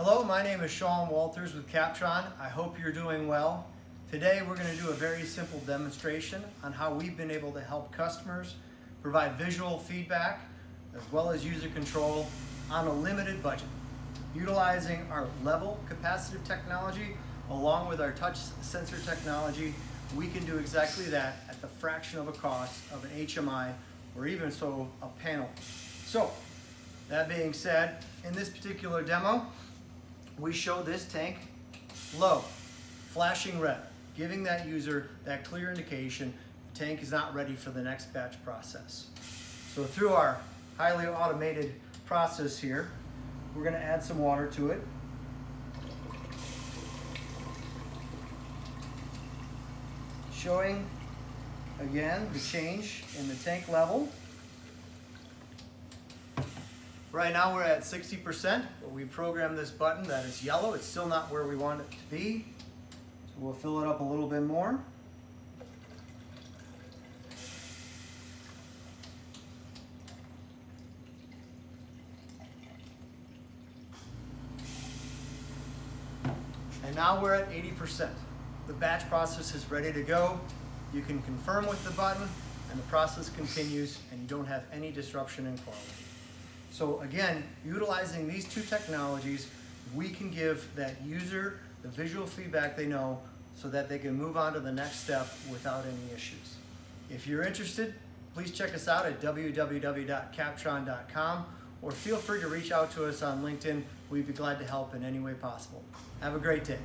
Hello, my name is Sean Walters with CAPTRON. I hope you're doing well. Today we're going to do a very simple demonstration on how we've been able to help customers provide visual feedback as well as user control on a limited budget. Utilizing our level capacitive technology along with our touch sensor technology, we can do exactly that at the fraction of a cost of an HMI or even so a panel. So that being said, in this particular demo, we show this tank low, flashing red, giving that user that clear indication the tank is not ready for the next batch process. So through our highly automated process here, we're going to add some water to it. Showing again the change in the tank level. Right now we're at 60%, but we programmed this button that is yellow. It's still not where we want it to be. So we'll fill it up a little bit more. And now we're at 80%. The batch process is ready to go. You can confirm with the button and the process continues and you don't have any disruption in quality. So again, utilizing these two technologies, we can give that user the visual feedback they know so that they can move on to the next step without any issues. If you're interested, please check us out at www.captron.com or feel free to reach out to us on LinkedIn. We'd be glad to help in any way possible. Have a great day.